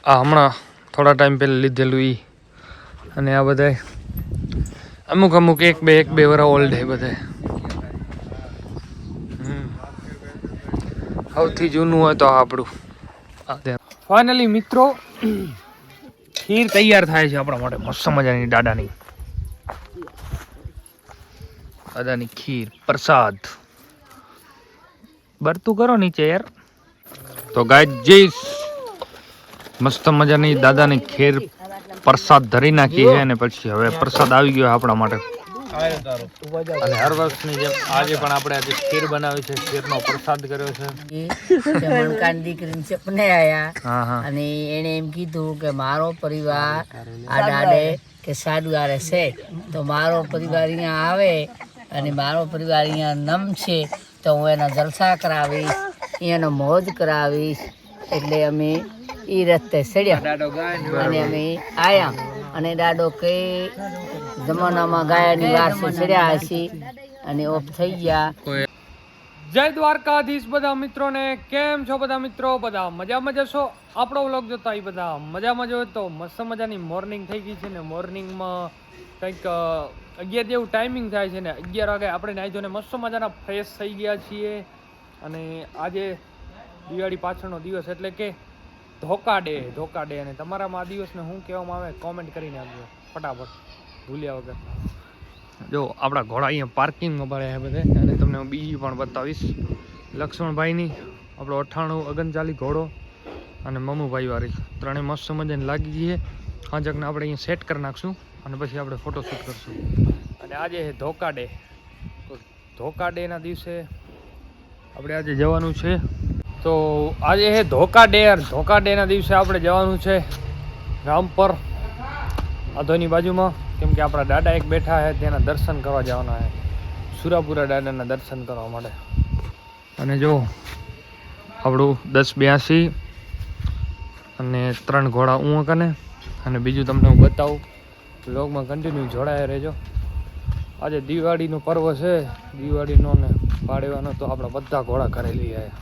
આ હમણાં થોડા ટાઈમ પહેલાં લીધેલું એ અને આ બધા અમુક અમુક એક બે વર્ષ ઓલ્ડ છે બધા. સૌથી જૂનું હોય તો આપણું. ફાઇનલી મિત્રો ખીર તૈયાર થાય છે આપણા માટે મસ્ત મજાની દાદાની ખીર પ્રસાદ. બરતું કરો નીચે યાર. તો ગાઈસ મસ્ત મજાની દાદાની ખીર પ્રસાદ ધરી નાખી છે અને પછી હવે પ્રસાદ આવી ગયો આપણા માટે. અને હર વર્ષની જેમ આજે પણ આપણે આજે ખીર બનાવી છે, ખીરનો પ્રસાદ કર્યો છે. મણકાની દીકરીને સપને આયા અને એને એમ કીધું કે મારો પરિવાર આ દાડે કે સાડુઆરે છે તો મારો પરિવાર અહીંયા આવે અને મારો પરિવાર અહીંયા નમશે તો હું એના જલસા કરાવીશ, એનો મોજ કરાવીશ. એટલે અમે એ રસ્તે ચડ્યા અને અમે આયા અને દાડો કે જમાનામાં ગાયાની વાર છે ચડ્યા હશે અને ઓફ થઈ ગયા. જય દ્વારકાધીશ બધા મિત્રોને. કેમ છો બધા મિત્રો? બધા મજામાં જશો? આપણો વ્લોગ જોતા એ બધા મજામાં જ હોય તો મસ્ત મજાની મોર્નિંગ થઈ ગઈ છે ને મોર્નિંગમાં કંઈક 11 જેવું ટાઈમિંગ થાય છે ને 11 વાગે આપણે નાહી ધોઈને મસ્ત મજાના ફ્રેશ થઈ ગયા છીએ. અને આજે દિવાળી પાછળનો દિવસ એટલે કે ધોકા ડે. અને તમારામાં આ દિવસને શું કહેવામાં આવે કોમેન્ટ કરીને આપજો ફટાફટ ભૂલ્યા વગર. જો આપણા ઘોડા અહીંયા પાર્કિંગમાં પડ્યા છે બધે અને તમને હું બીજી પણ બતાવીશ. લક્ષ્મણભાઈની આપણો 98 અગનચાલી ઘોડો અને મમ્મુભાઈ વાળી ત્રણેય મસ્ત મજાને લાગી ગઈ છે. હાજકને આપણે અહીંયા સેટ કરી નાખશું અને પછી આપણે ફોટોશૂટ કરશું. અને આજે છે ધોકા ડે. તો ધોકા ડેના દિવસે આપણે આજે જવાનું છે. તો આજે છે ધોકા ડે. ધોકા ડેના દિવસે આપણે જવાનું છે રામપર આધોની બાજુમાં, કેમ કે આપણા દાદા એક બેઠા છે તેના દર્શન કરવા જવાના છે, સુરાપુરા દાદાના દર્શન કરવા માટે. અને જો આપણું 1082 અને 3 ઘોડા કને. અને બીજું તમને હું બતાવું, વ્લોગમાં કન્ટિન્યુ જોડાયા રહેજો. આજે દિવાળીનો પર્વ છે, દિવાળીનો ને પાડવાનો તો આપણા બધા ઘોડા ઘરે લઈ આવ્યા.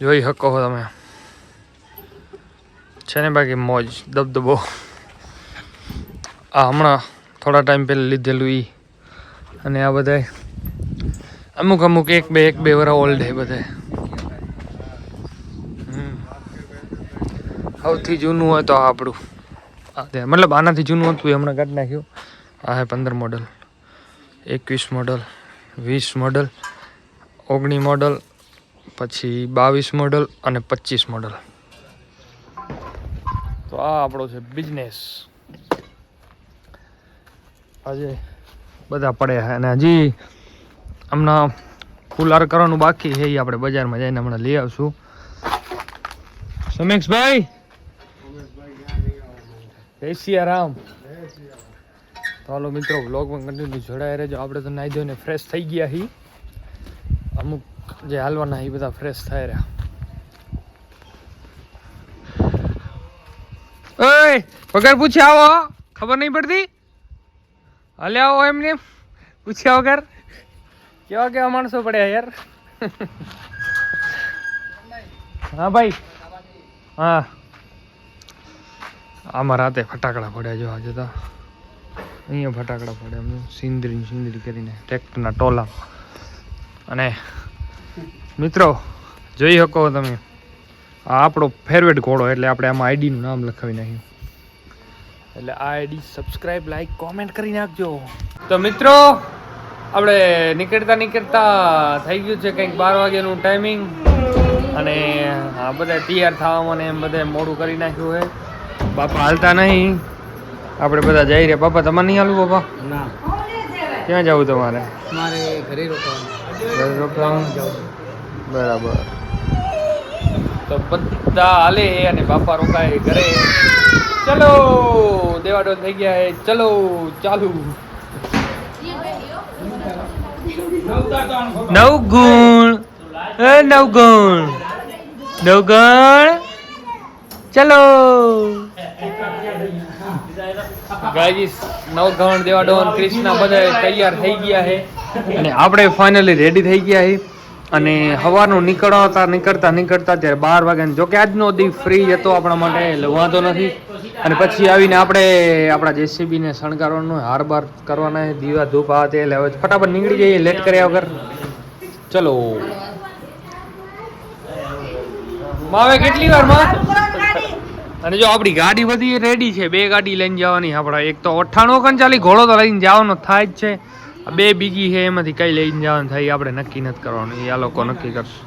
જોઈ શકો છો તમે છે ને બાકી મોજ દબદબો. આ હમણાં થોડા ટાઈમ પહેલાં લીધેલું એ અને આ બધા અમુક અમુક એક બે વર્ષ ઓલ્ડ છે બધા. સૌથી જૂનું હોય તો આપણું મતલબ આનાથી જૂનું હતું એ હમણાં કાઢી નાખ્યું. આ છે 15 મોડલ, 21 મોડલ, 20 મોડલ, 19 મોડલ, પછી 22 મોડલ અને 25 મોડલ. તો આ આપણો છે બિઝનેસ. આજે બધા પડ્યા છે અને હજી હમણાં ફુલાર કરવાનું બાકી છે, એ આપણે બજારમાં જઈને હમણાં લઈ આવશું. સમેક્ષભાઈ જય સિયારામ. તો હાલો મિત્રો વ્લોગમાં કન્ટિન્યુ જોડાયા રહેજો. આપણે તો નાહી ધોઈને ફ્રેશ થઈ ગયા છીએ. અમુક જે હાલવાના એ બધા ફ્રેશ થાય રહ્યા. ઓય વગર પૂછ્યા આવો, ખબર નહીં પડતી? હાલે આવો એમને પૂછ્યા વગર. કેવા માણસો પડ્યા યાર. હા ભાઈ. હા આમાં રાતે ફટાકડા પડ્યા. જો આજે તો અહીંયા ફટાકડા પડ્યા એમ સિંદરી કરીને ટ્રેક્ટરના ટોલા. અને મિત્રો જોઈ શકો તમે આ આપણો ફેવરેટ ઘોડો, એટલે આપણે આમાં આઈડીનું નામ લખાવી નાખ્યું. એટલે આ આઈડી સબસ્ક્રાઈબ, લાઈક, કોમેન્ટ કરી નાખજો. તો મિત્રો આપણે નીકળતા થઈ ગયું છે કંઈક 12 વાગ્યાનું ટાઈમિંગ. અને આ બધા તૈયાર થવામાં ને એમ બધા મોડું કરી નાખ્યું છે. બાપા હાલતા નહીં, આપણે બધા જઈ રહ્યા. બાપા તમારે નહીં હાલવું? બાપા ના. ક્યાં જવું તમારે? મારે ઘરે રોકાવાનું. બરાબર. તો બધા હાલે અને બાપા રોકાય ઘરે. ચલો દેવાડો થઈ ગયા હે. ચલો ચાલુ. નવગુણ ચલો ગાઈસ. નવગણ દેવાડો કૃષ્ણ બધા તૈયાર થઈ ગયા છે. અને આપણે ફાઇનલી રેડી થઈ ગયા છીએ અને સવારનું નીકળતા ત્યારે 12 વાગ્યા. જોકે આજનો દી ફ્રી હતો આપણા માટે, એટલે વાંધો નથી. અને પછી આવીને આપણે આપણા JCB ને શણગારવાનું, હાર બાર કરવાના, દીવા ધૂપ આ તે, એટલે હવે ફટાફટ નીકળી જઈએ લેટ કર્યા વગર. ચલો માવે કેટલી વાર માં. અને જો આપણી ગાડી બધી રેડી છે, 2 ગાડી લઈને જવાની આપણા. એક તો 98 ઘોડો તો લઈને જવાનો થાય જ છે, 2 બીજી છે, એમાંથી કઈ લઈને જવાનું થાય આપણે નક્કી નથી કરવાનું, એ આ લોકો નક્કી કરશે.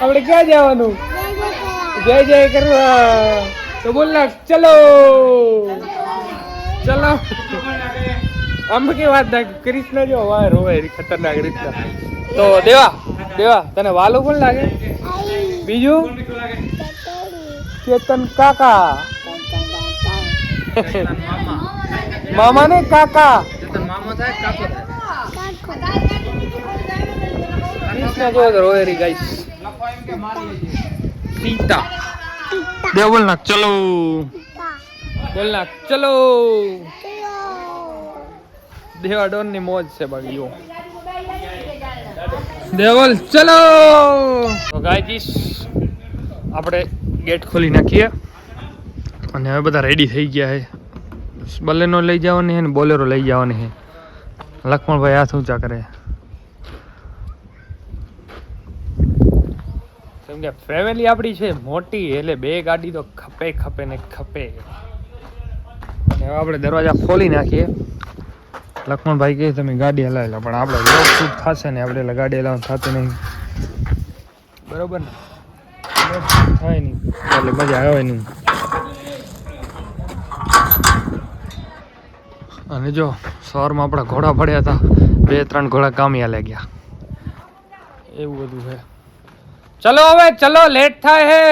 આપણે ક્યાં જવાનું? જય જય કરવા. તો બોલ ના ચલો ચલો. આમ કે વાત ના કૃષ્ણ જો વાર હોય ખતરનાક રીતના. તો દેવા તને વાલો પણ લાગે? બીજું ચેતન કાકા, મામા ને કાકા. કૃષ્ણ જો રોયરી ગાઈસ. સીતા દેવ બોલ ના ચલો, બોલ ના ચલો. દેવા ડોન ની મોજ છે બાકી. દેવલ ચલો. તો ગાઈસ આપણે ગેટ ખોલી નાખીએ અને હવે બધા રેડી થઈ ગયા છે. બલેનો લઈ જવાની છે ને બોલેરો લઈ જવાની છે. લક્ષ્મણભાઈ હાથ ઊંચા કરે કેમ કે ફેમિલી આપણી છે મોટી, એટલે 2 ગાડી તો ખપે ને ખપે. અને હવે આપણે દરવાજા ખોલી નાખીએ. લક્ષ્મણભાઈ કહે તમે ગાડી હલાવેલા, પણ આપણે વ્લોગ શૂટ થશે ને, આપણે ગાડી હલાવવાનું થતું નહીં, બરોબર ને? થાય નહીં એટલે મજા આવે નહીં. અને જો સવારમાં આપણા ઘોડા પડ્યા હતા, 2-3 ઘોડા કામિયા લાગ્યા, એવું બધું છે. ચલો હવે ચલો, લેટ થાય હે.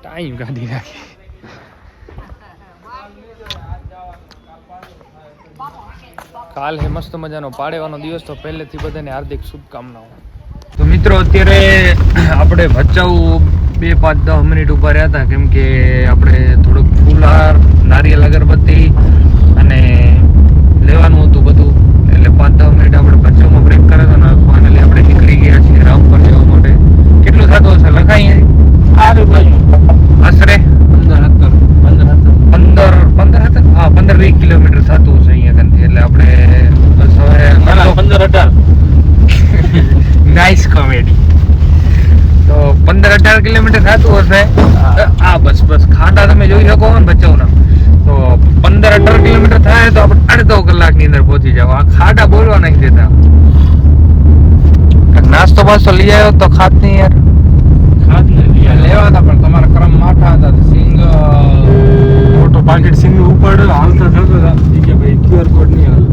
ટાઈમ કાઢી નાખી. કાલ હે મસ્ત મજાનો પાડેવાનો દિવસ, તો પહેલેથી બધાને હાર્દિક શુભકામનાઓ. તો મિત્રો અત્યારે આપણે ભચાઉ 2-5-10 મિનિટ ઉભા રહ્યા હતા, કેમ કે આપણે થોડુંક ફૂલહાર, નારિયેલ, અગરબત્તી અને લેવાનું હતું બધું, એટલે 5-10 મિનિટ આપણે ભચાઉમાં બ્રેક કર્યો હતો ને ફાઇનલી આપણે નીકળી ગયા છીએ રામપર જવા માટે. કેટલું થતું હશે લખાઈએ? આશરે 15-20 કિલોમીટર થતું હશે અહીંયા કંથી. એટલે આપણે સવારે 15-18 નાઇસ કોમેડી. તો 15-18 કિલોમીટર થતું હશે. આ બસ ખાડા તમે જોઈ શકો ને ભચાઉના, તો 15-18 કિલોમીટર થાય તો આપણે 1.5 કલાકની અંદર પહોંચી જાવ. આ ખાડા બોલવા નહીં દેતા. નાસ્તો બાસ્તો લઈ આવ્યો તો ખાત નહીં યાર. ખાત નહીં લેવા હતા, પણ તમારા ક્રમ માઠા હતા. સિંગ મોટો પાકેટ સિંગ ઉપર હાલતા થતો હતા કે ભાઈ QR કોડ નહીં હાલ.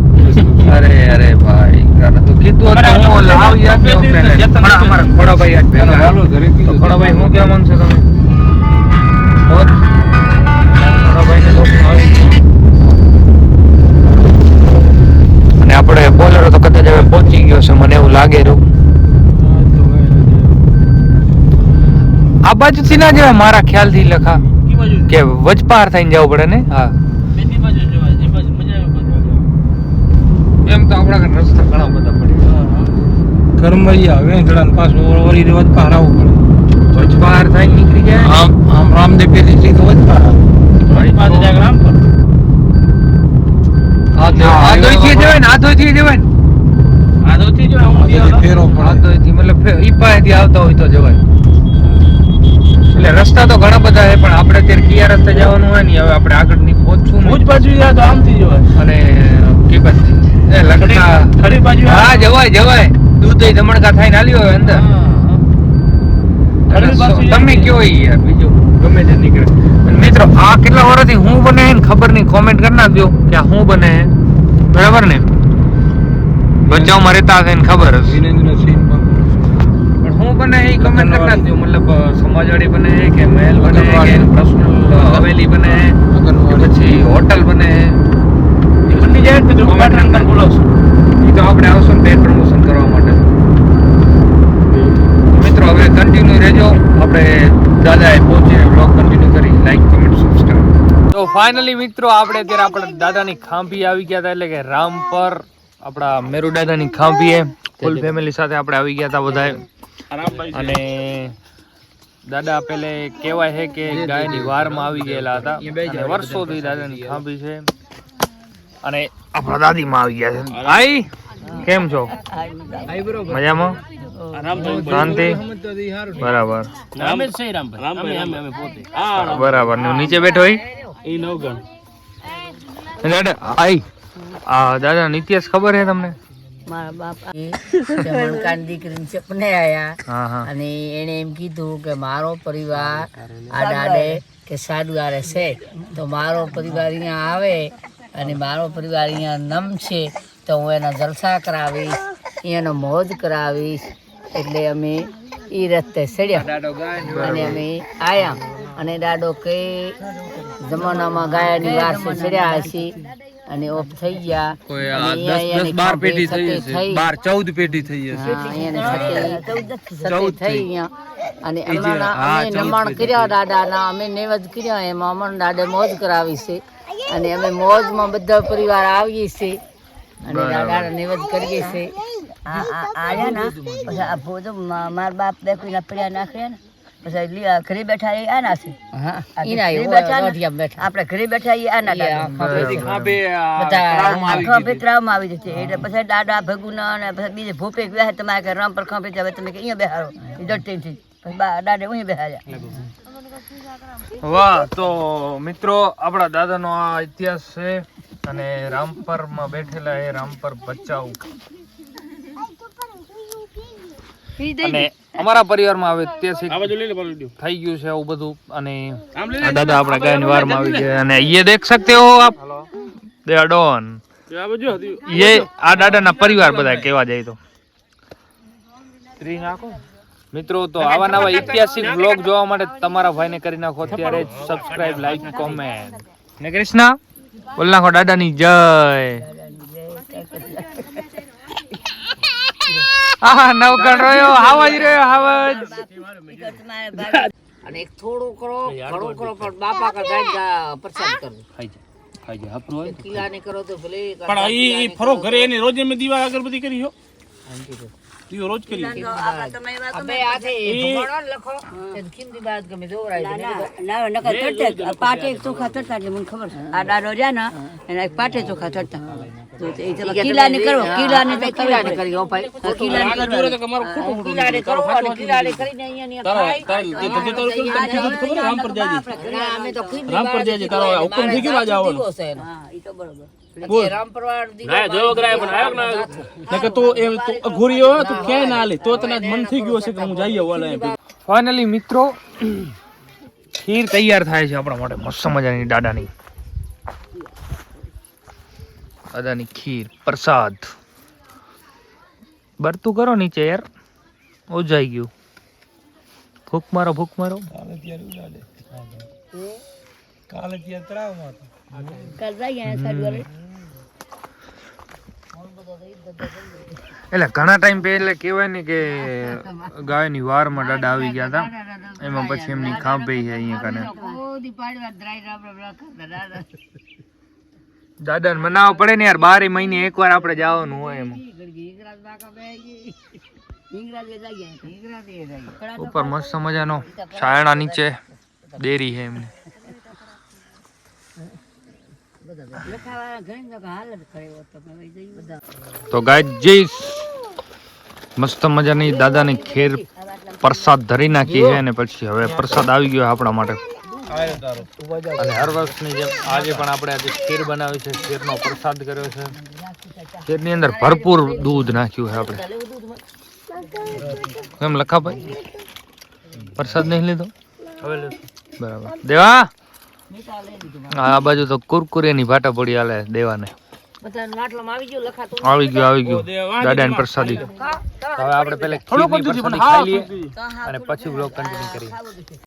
અરે ભાઈ તો કીધું હું લાવ યાદ પણ અમારા ખોડાભાઈ યાદ પહેલા હાલો ઘરે કીધું. ખોડાભાઈ શું કહેવા માંગશો તમે? ખોડાભાઈને તો અને આપણે બોલેરો તો કદાચ હવે પહોંચી ગયો છે મને એવું લાગે રહ્યું. આ બાજુથી ના જવાય મારા ખ્યાલથી લખા કે વચપાર થઈને જવું પડે ને. હા એમ તો આપણા રસ્તા ઘણા બધા પડે. કરમૈયા વેંધળા પાછું ઓરી વચપાર આવવું પડે. વચપાર થઈને નીકળી જાય આમ રામદેવ પેલી તો વચપાર આદોઈથી જવાય ને, આદોઈથી જવાય ને, આદોઈથી મતલબ ઈ પાસેથી આવતા હોય તો જવાય. એટલે રસ્તા તો ઘણા બધા છે, પણ આપણે અત્યારે કયા રસ્તે જવાનું હોય ને, હવે આપણે આગળ ની પહોંચશું ભુજ બાજુ યા તો આમથી જવાય અને કિબતથી એ લગતા ખરી બાજુ હા જવાય દૂધ ધમણકા થઈને આલ્યો હોય અંદર. તમે કયો યાર બીજું ગમે તે નીકળે. મિત્રો આ કેટલા વર્ષથી હું બને ને ખબર નહીં, કોમેન્ટ કરી નાખજો કે આ શું બને, બરાબર ને? ભચાઉમાં રહેતા હશે ને ખબર હશે, પણ શું બને એ કમેન્ટ કરી નાખજો. મતલબ સમાજવાડી બને કે મહેલ બને કે પર્સનલ હવેલી બને કે પછી હોટલ બને, એ બની જાય તો કમેન્ટ બોલાવશો. એ તો આપણે આવશું ને પેડ પ્રમોશન કરવા માટે. મિત્રો હવે કન્ટિન્યુ રહેજો, આપણે દાદાએ પહોંચીને બ્લોગ કન્ટિન્યુ કરી લાઈક કમેન્ટ સબસ્ક્રાઈબ. તો ફાઇનલી મિત્રો આપણે અત્યારે આપણા દાદાની ખાંભી આવી ગયા હતા, એટલે કે રામપર આપણા મેરુ દાદાની ખાંભીએ ફૂલ ફેમિલી સાથે આપણે આવી ગયા હતા બધાએ. અને દાદા પેલે કહેવાય છે કે ગાયની વારમાં આવી ગયેલા હતા અને વર્ષોથી દાદાની ખાંભી છે. અને આપણા દાદીમાં આવી ગયા છે. આઈ કેમ છો? મજામાં? શાંતિ? બરાબર બરાબર. નીચે બેઠો દાદા આઈ દાદા ઇતિહાસ ખબર છે તમને? મારા બાપા મણકાની દીકરીને સપને આયા અને એને એમ કીધું કે મારો પરિવાર આ દાડે કે સાડુઆરે છે તો મારો પરિવાર અહીંયા આવે અને મારો પરિવાર અહીંયા નમશે તો હું એના જલસા કરાવીશ, એનો મોજ કરાવીશ. એટલે અમે એ રસ્તે ચડ્યા અને અમે આયા. અને દાડો કે જમાનામાં ગાયાની વાર છે ચડ્યા હશે અને ઓફ થઈ ગયા. 10-12 પેઢી થઈ હશે, 12-14 પેઢી થઈ હશે. અને અમે નમણ કર્યા દાદાના, અમે નેવજ કર્યા, એમાં અમન દાદે મોજ કરાવી છે અને અમે મોજમાં બધા પરિવાર આવીએ છીએ અને દાદા નેવજ કરીએ છીએ. આયા ના પછી આ ભોજો મારા બાપ બે કોઈના પડ્યા નાખ્યા ને પછી ઘરે બેઠા એ આના છે. આપણે ઘરે બેઠા એ આના ત્રાવમાં આવી જશે. એટલે પછી દાદા ભગુના અને પછી બીજે ભૂપે ગયા તમારે કે રામ પર ખાંભે હવે તમે કે અહીંયા બેહારો જડતી પછી દાદા અહીં બેહાર્યા. વાહ. તો મિત્રો આપણા દાદાનો આ ઇતિહાસ છે અને રામપરમાં બેઠેલા એ રામપર બચાવ. અને અમારા પરિવારમાં હવે ઐતિહાસિક થઈ ગયું છે એવું બધું. અને દાદા આપણા ગાયની વારમાં આવી ગયા અને ये देख सकते हो आप दे आर डॉन ये આ દાદાના પરિવાર બધા કેવા જાય તો મિત્રો. તો આવા નવા ઐતિહાસિક વ્લોગ જોવા માટે તમારા ભાઈને કરી નાખો અત્યારે સબસ્ક્રાઇબ, લાઈક, કોમેન્ટ. ને કૃષ્ણા બોલ નાખો દાદાની જય. નવકણ રહ્યો હાવજ અને એક થોડું કરો ઘણું કરો પણ બાપા કા ગાય પ્રસાદ કરો. ખાઈ જાય કિલા ને કરો તો ભલે પણ ઈ ફરો ઘરે એની રોજ મે દીવા અગરબત્તી કરી હો દીવો રોજ કરી અબે આથે ભણો લખો તે ખિંદી બાદ ગમે જોરાય ના નકર તડતા પાટે ચોખા તડતા એટલે મને ખબર છે આ દાડો રહ્યા ને એના એક પાટે ચોખા તડતા તો એ ચલો કિલા ને કરો, કિલા ને તો કિલા ને કરી હો ભાઈ, કિલા ને કરો તો તમારો ખોટું કિલા ને કરો અને કિલા ને કરીને અહીંયા રામ પર જાજી અમે તો રામ પર જાજી તારો હુકમ થઈ ગયો રાજા આવવાનો. હા ઈ તો બરોબર. રામ પરવાર ના જો ગરાય પણ આયો ના કે તો એ તો અઘોરીયો તું કે ના લે તો તને મન થઈ ગયો છે કે હું જઈએ વાલા. ફાઇનલી મિત્રો ખીર તૈયાર થાય છે આપણા માટે મસ્ત મજાની દાદાની ખીર પ્રસાદ. બરતું કરો નીચે યાર, ઓજાઈ ગયું. ભૂખ મારો એટલે ઘણા ટાઈમ પહેલા કહેવાય ને કે ગાયની વારમાં દાદા આવી ગયા હતા, એમાં પછી એમની ખાંભી છે અહીંયા કને. દાદાને મનાવવા પડે ને યાર, 12 મહિને એકવાર આપણે જવાનું હોય એમ. ઉપર મસ્ત મજાનો છાયણા નીચે ડેરી છે એમને. તો ગાયજી મસ્ત મજાની દાદાની ખીર પ્રસાદ ધરી નાખી છે અને પછી હવે પ્રસાદ આવી ગયો આપણા માટે. અને હર વર્ષની જેમ આજે પણ આપણે આજે ખીર બનાવી છે, ખીરનો પ્રસાદ કર્યો છે. ખીરની અંદર ભરપૂર દૂધ નાખ્યું છે આપણે. કેમ લખાભાઈ પ્રસાદ નહીં લીધો? બરાબર. દેવા આ બાજુ તો કુરકુરેની ભાટા પડી હાલે દેવાને. આવી ગયું દાદાની પ્રસાદી. હવે આપણે પહેલા ખીરની પ્રસાદી ખાઈ લઈએ અને પછી વ્લોગ કન્ટિન્યુ કરીએ.